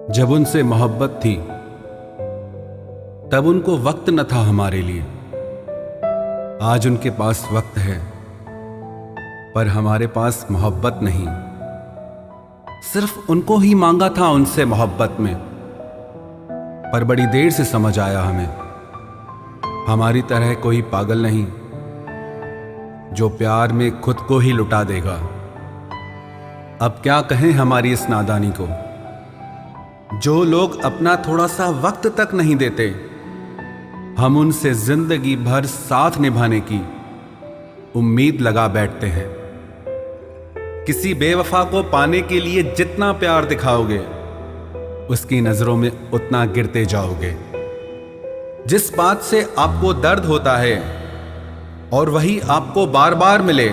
जब उनसे मोहब्बत थी तब उनको वक्त न था हमारे लिए। आज उनके पास वक्त है पर हमारे पास मोहब्बत नहीं। सिर्फ उनको ही मांगा था उनसे मोहब्बत में, पर बड़ी देर से समझ आया हमें हमारी तरह कोई पागल नहीं जो प्यार में खुद को ही लुटा देगा। अब क्या कहें हमारी इस नादानी को। जो लोग अपना थोड़ा सा वक्त तक नहीं देते, हम उनसे जिंदगी भर साथ निभाने की उम्मीद लगा बैठते हैं। किसी बेवफा को पाने के लिए जितना प्यार दिखाओगे उसकी नजरों में उतना गिरते जाओगे। जिस बात से आपको दर्द होता है और वही आपको बार बार मिले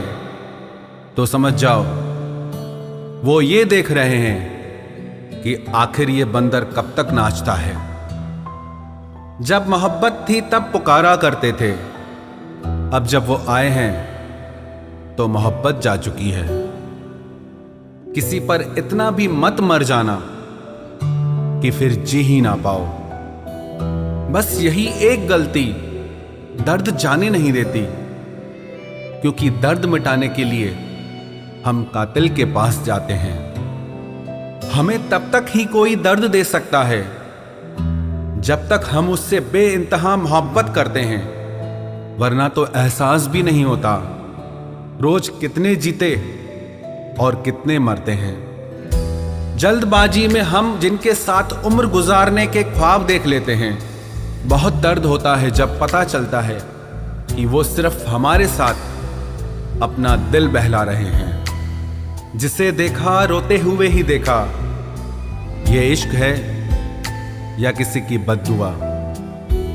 तो समझ जाओ वो ये देख रहे हैं कि आखिर ये बंदर कब तक नाचता है। जब मोहब्बत थी तब पुकारा करते थे, अब जब वो आए हैं तो मोहब्बत जा चुकी है। किसी पर इतना भी मत मर जाना कि फिर जी ही ना पाओ। बस यही एक गलती दर्द जाने नहीं देती, क्योंकि दर्द मिटाने के लिए हम कातिल के पास जाते हैं। हमें तब तक ही कोई दर्द दे सकता है जब तक हम उससे बेइंतहा मोहब्बत करते हैं, वरना तो एहसास भी नहीं होता रोज कितने जीते और कितने मरते हैं। जल्दबाजी में हम जिनके साथ उम्र गुजारने के ख्वाब देख लेते हैं। बहुत दर्द होता है जब पता चलता है कि वो सिर्फ हमारे साथ अपना दिल बहला रहे हैं। जिसे देखा रोते हुए ही देखा, ये इश्क है या किसी की बद्दुआ।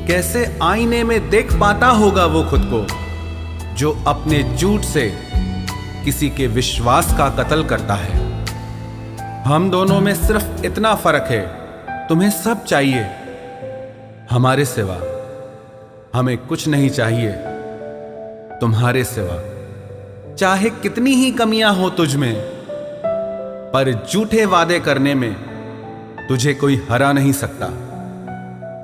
कैसे आईने में देख पाता होगा वो खुद को जो अपने झूठ से किसी के विश्वास का कत्ल करता है। हम दोनों में सिर्फ इतना फर्क है, तुम्हें सब चाहिए, हमारे सिवा हमें कुछ नहीं चाहिए तुम्हारे सिवा। चाहे कितनी ही कमियां हो तुझ में, पर झूठे वादे करने में तुझे कोई हरा नहीं सकता।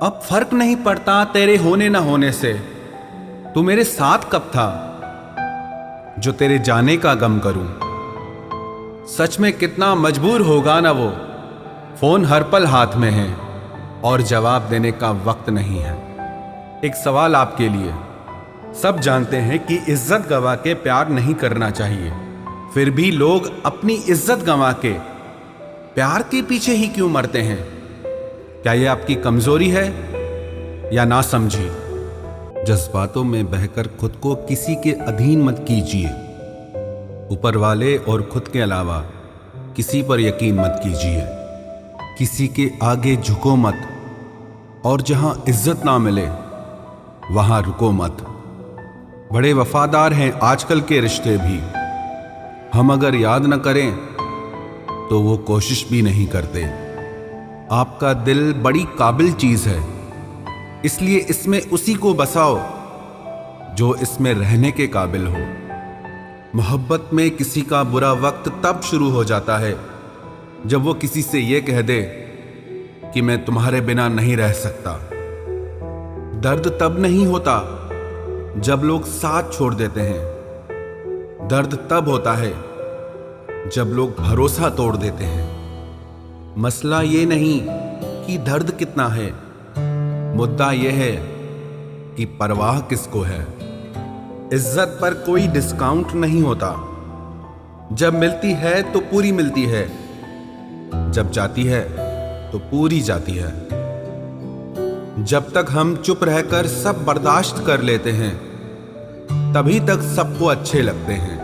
अब फर्क नहीं पड़ता तेरे होने ना होने से, तू मेरे साथ कब था जो तेरे जाने का गम करूं। सच में कितना मजबूर होगा ना वो, फोन हर पल हाथ में है और जवाब देने का वक्त नहीं है। एक सवाल आपके लिए, सब जानते हैं कि इज्जत गंवा के प्यार नहीं करना चाहिए, फिर भी लोग अपनी इज्जत गंवा के प्यार के पीछे ही क्यों मरते हैं। क्या यह आपकी कमजोरी है या ना समझी। जज्बातों में बहकर खुद को किसी के अधीन मत कीजिए। ऊपर वाले और खुद के अलावा किसी पर यकीन मत कीजिए। किसी के आगे झुको मत, और जहां इज्जत ना मिले वहां रुको मत। बड़े वफादार हैं आजकल के रिश्ते भी, हम अगर याद न करें तो वो कोशिश भी नहीं करते। आपका दिल बड़ी काबिल चीज है, इसलिए इसमें उसी को बसाओ जो इसमें रहने के काबिल हो। मोहब्बत में किसी का बुरा वक्त तब शुरू हो जाता है जब वो किसी से ये कह दे कि मैं तुम्हारे बिना नहीं रह सकता। दर्द तब नहीं होता जब लोग साथ छोड़ देते हैं, दर्द तब होता है जब लोग भरोसा तोड़ देते हैं। मसला ये नहीं कि दर्द कितना है, मुद्दा यह है कि परवाह किसको है। इज्जत पर कोई डिस्काउंट नहीं होता, जब मिलती है तो पूरी मिलती है, जब जाती है तो पूरी जाती है। जब तक हम चुप रहकर सब बर्दाश्त कर लेते हैं तभी तक सबको अच्छे लगते हैं।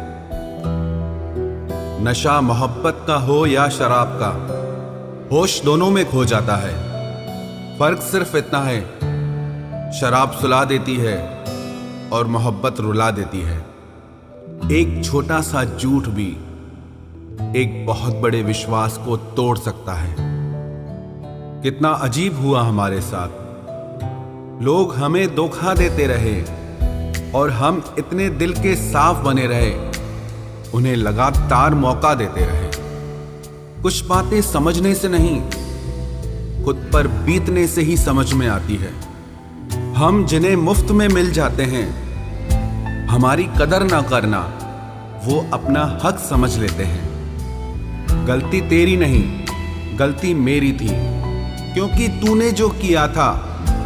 नशा मोहब्बत का हो या शराब का, होश दोनों में खो जाता है। फर्क सिर्फ इतना है, शराब सुला देती है और मोहब्बत रुला देती है। एक छोटा सा झूठ भी एक बहुत बड़े विश्वास को तोड़ सकता है। कितना अजीब हुआ हमारे साथ, लोग हमें धोखा देते रहे और हम इतने दिल के साफ बने रहे, उन्हें लगातार मौका देते रहे। कुछ बातें समझने से नहीं, खुद पर बीतने से ही समझ में आती है। हम जिन्हें मुफ्त में मिल जाते हैं, हमारी कदर ना करना वो अपना हक समझ लेते हैं। गलती तेरी नहीं, गलती मेरी थी, क्योंकि तूने जो किया था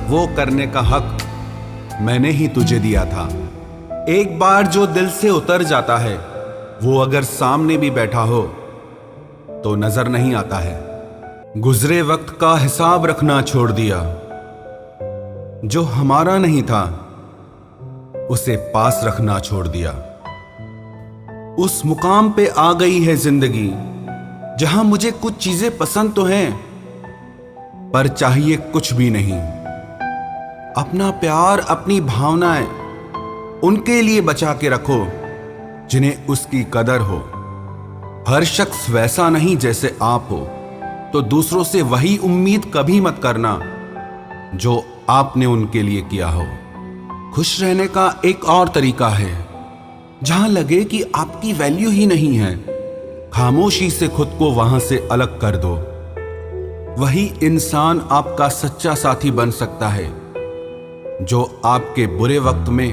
वो करने का हक मैंने ही तुझे दिया था। एक बार जो दिल से उतर जाता है वो अगर सामने भी बैठा हो तो नजर नहीं आता है। गुजरे वक्त का हिसाब रखना छोड़ दिया, जो हमारा नहीं था उसे पास रखना छोड़ दिया। उस मुकाम पे आ गई है जिंदगी जहां मुझे कुछ चीजें पसंद तो हैं, पर चाहिए कुछ भी नहीं। अपना प्यार, अपनी भावनाएं उनके लिए बचा के रखो जिन्हें उसकी कदर हो। हर शख्स वैसा नहीं जैसे आप हो, तो दूसरों से वही उम्मीद कभी मत करना जो आपने उनके लिए किया हो। खुश रहने का एक और तरीका है, जहां लगे कि आपकी वैल्यू ही नहीं है, खामोशी से खुद को वहां से अलग कर दो। वही इंसान आपका सच्चा साथी बन सकता है जो आपके बुरे वक्त में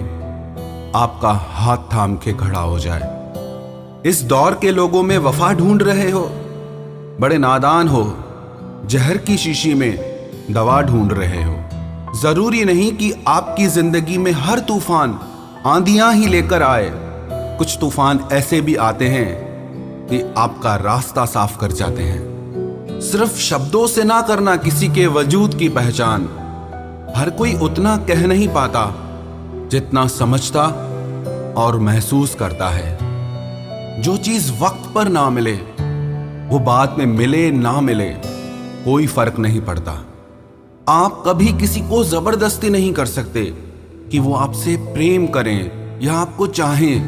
आपका हाथ थाम के खड़ा हो जाए। इस दौर के लोगों में वफा ढूंढ रहे हो, बड़े नादान हो। जहर की शीशी में दवा ढूंढ रहे हो। जरूरी नहीं कि आपकी जिंदगी में हर तूफान आंधियां ही लेकर आए। कुछ तूफान ऐसे भी आते हैं कि आपका रास्ता साफ कर जाते हैं। सिर्फ शब्दों से ना करना किसी के वजूद की पहचान। हर कोई उतना कह नहीं पाता जितना समझता और महसूस करता है। जो चीज वक्त पर ना मिले वो बाद में मिले ना मिले कोई फर्क नहीं पड़ता। आप कभी किसी को जबरदस्ती नहीं कर सकते कि वो आपसे प्रेम करें या आपको चाहें,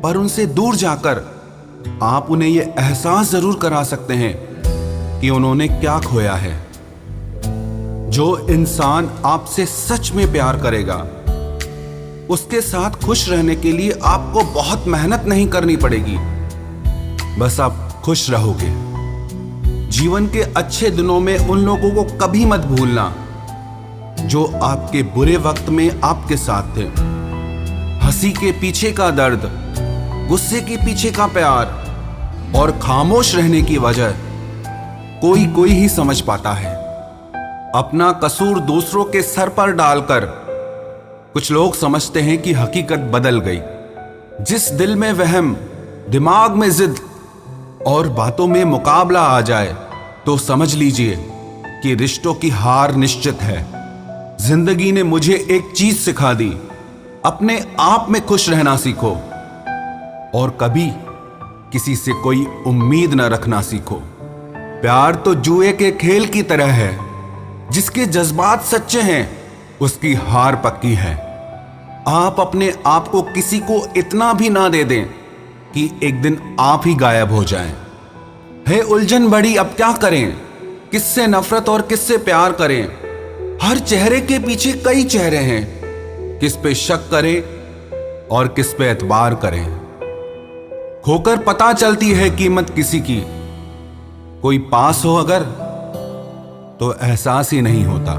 पर उनसे दूर जाकर आप उन्हें यह एहसास जरूर करा सकते हैं कि उन्होंने क्या खोया है। जो इंसान आपसे सच में प्यार करेगा उसके साथ खुश रहने के लिए आपको बहुत मेहनत नहीं करनी पड़ेगी, बस आप खुश रहोगे। जीवन के अच्छे दिनों में उन लोगों को कभी मत भूलना जो आपके बुरे वक्त में आपके साथ थे। हंसी के पीछे का दर्द, गुस्से के पीछे का प्यार और खामोश रहने की वजह कोई ही समझ पाता है। अपना कसूर दूसरों के सर पर डालकर कुछ लोग समझते हैं कि हकीकत बदल गई। जिस दिल में वहम, दिमाग में जिद और बातों में मुकाबला आ जाए तो समझ लीजिए कि रिश्तों की हार निश्चित है। जिंदगी ने मुझे एक चीज सिखा दी, अपने आप में खुश रहना सीखो और कभी किसी से कोई उम्मीद न रखना सीखो। प्यार तो जुए के खेल की तरह है, जिसके जज्बात सच्चे हैं उसकी हार पक्की है। आप अपने आप को किसी को इतना भी ना दे दें कि एक दिन आप ही गायब हो जाएं। है उलझन बड़ी, अब क्या करें, किससे नफरत और किससे प्यार करें। हर चेहरे के पीछे कई चेहरे हैं, किस पे शक करें और किस पे एतबार करें। खोकर पता चलती है कीमत किसी की, कोई पास हो अगर तो एहसास ही नहीं होता।